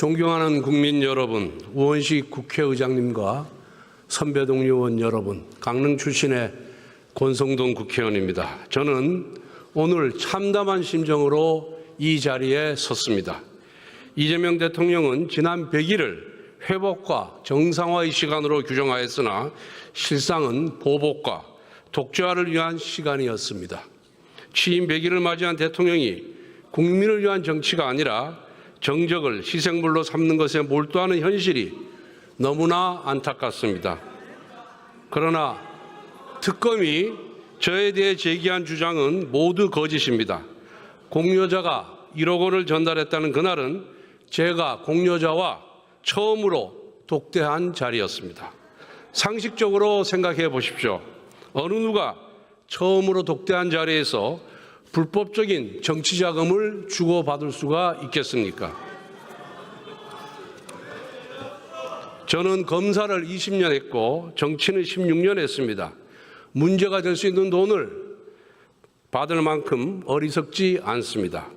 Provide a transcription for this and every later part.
존경하는 국민 여러분, 우원식 국회의장님과 선배 동료 의원 여러분, 강릉 출신의 권성동 국회의원입니다. 저는 오늘 참담한 심정으로 이 자리에 섰습니다. 이재명 대통령은 지난 100일을 회복과 정상화의 시간으로 규정하였으나 실상은 보복과 독재화를 위한 시간이었습니다. 취임 100일을 맞이한 대통령이 국민을 위한 정치가 아니라 정적을 희생물로 삼는 것에 몰두하는 현실이 너무나 안타깝습니다. 그러나 특검이 저에 대해 제기한 주장은 모두 거짓입니다. 공여자가 1억 원을 전달했다는 그날은 제가 공여자와 처음으로 독대한 자리였습니다. 상식적으로 생각해 보십시오. 어느 누가 처음으로 독대한 자리에서 불법적인 정치 자금을 주고받을 수가 있겠습니까? 저는 검사를 20년 했고 정치는 16년 했습니다. 문제가 될 수 있는 돈을 받을 만큼 어리석지 않습니다.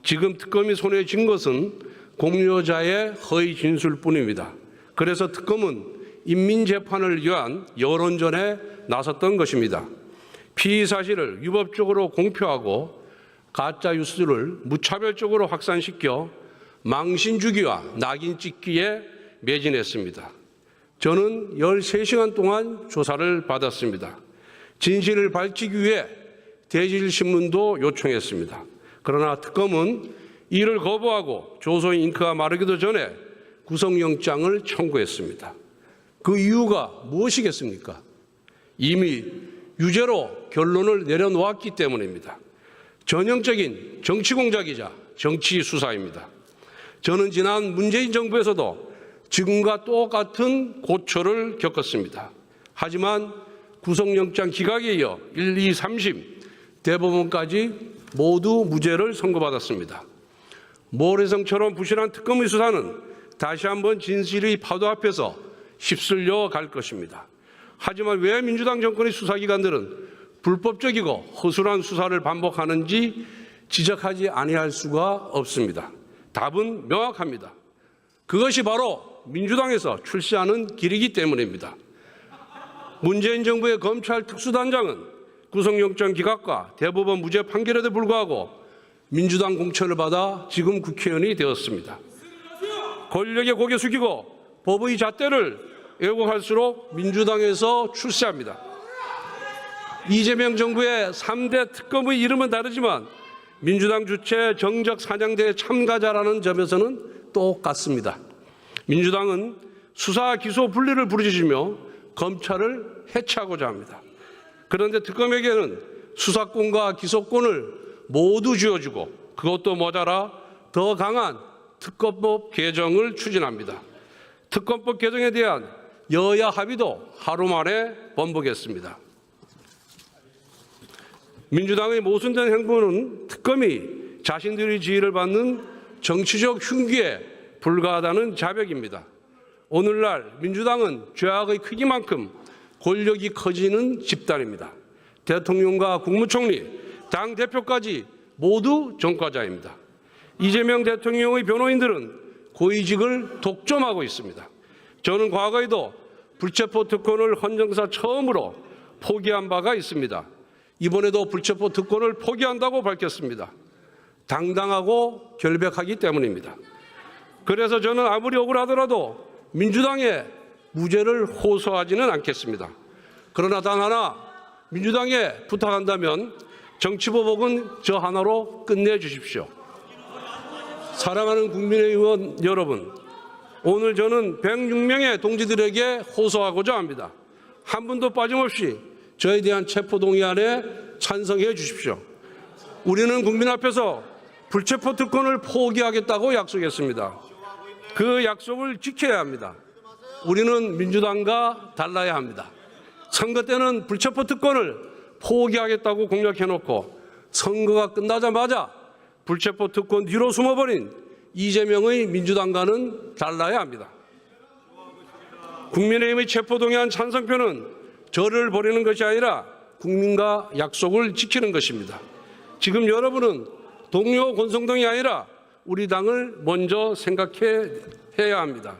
지금 특검이 손에 쥔 것은 공여자의 허위 진술뿐입니다. 그래서 특검은 인민재판을 위한 여론전에 나섰던 것입니다. 피의 사실을 위법적으로 공표하고 가짜 뉴스를 무차별적으로 확산시켜 망신 주기와 낙인 찍기에 매진했습니다. 저는 13시간 동안 조사를 받았습니다. 진실을 밝히기 위해 대질신문도 요청했습니다. 그러나 특검은 이를 거부하고 조서의 잉크가 마르기도 전에 구속영장을 청구했습니다. 그 이유가 무엇이겠습니까? 이미 유죄로 결론을 내려놓았기 때문입니다. 전형적인 정치 공작이자 정치 수사입니다. 저는 지난 문재인 정부에서도 지금과 똑같은 고초를 겪었습니다. 하지만 구속영장 기각에 이어 1, 2, 3심 대법원까지 모두 무죄를 선고받았습니다. 모래성처럼 부실한 특검의 수사는 다시 한번 진실의 파도 앞에서 휩쓸려 갈 것입니다. 하지만 왜 민주당 정권의 수사기관들은 불법적이고 허술한 수사를 반복하는지 지적하지 아니할 수가 없습니다. 답은 명확합니다. 그것이 바로 민주당에서 출시하는 길이기 때문입니다. 문재인 정부의 검찰 특수단장은 구속영장 기각과 대법원 무죄 판결에도 불구하고 민주당 공천을 받아 지금 국회의원이 되었습니다. 권력에 고개 숙이고 법의 잣대를 왜곡할수록 민주당에서 출세합니다. 이재명 정부의 3대 특검의 이름은 다르지만 민주당 주최 정적 사냥대회 참가자라는 점에서는 똑같습니다. 민주당은 수사 기소 분리를 부르짖으며 검찰을 해체하고자 합니다. 그런데 특검에게는 수사권과 기소권을 모두 쥐어주고 그것도 모자라 더 강한 특검법 개정을 추진합니다. 특검법 개정에 대한 여야 합의도 하루 만에 번복했습니다. 민주당의 모순된 행보는 특검이 자신들의 지위를 받는 정치적 흉기에 불과하다는 자백입니다. 오늘날 민주당은 죄악의 크기만큼 권력이 커지는 집단입니다. 대통령과 국무총리, 당대표까지 모두 전과자입니다. 이재명 대통령의 변호인들은 고위직을 독점하고 있습니다. 저는 과거에도 불체포 특권을 헌정사 처음으로 포기한 바가 있습니다. 이번에도 불체포 특권을 포기한다고 밝혔습니다. 당당하고 결백하기 때문입니다. 그래서 저는 아무리 억울하더라도 민주당의 무죄를 호소하지는 않겠습니다. 그러나 단 하나 민주당에 부탁한다면 정치보복은 저 하나로 끝내주십시오. 사랑하는 국민의원 여러분, 오늘 저는 106명의 동지들에게 호소하고자 합니다. 한 분도 빠짐없이 저에 대한 체포동의안에 찬성해 주십시오. 우리는 국민 앞에서 불체포 특권을 포기하겠다고 약속했습니다. 그 약속을 지켜야 합니다. 우리는 민주당과 달라야 합니다. 선거 때는 불체포 특권을 포기하겠다고 공약해놓고 선거가 끝나자마자 불체포 특권 뒤로 숨어버린 이재명의 민주당과는 달라야 합니다. 국민의힘의 체포동의안 찬성표는 저를 버리는 것이 아니라 국민과 약속을 지키는 것입니다. 지금 여러분은 동료 권성동이 아니라 우리 당을 먼저 생각해야 합니다.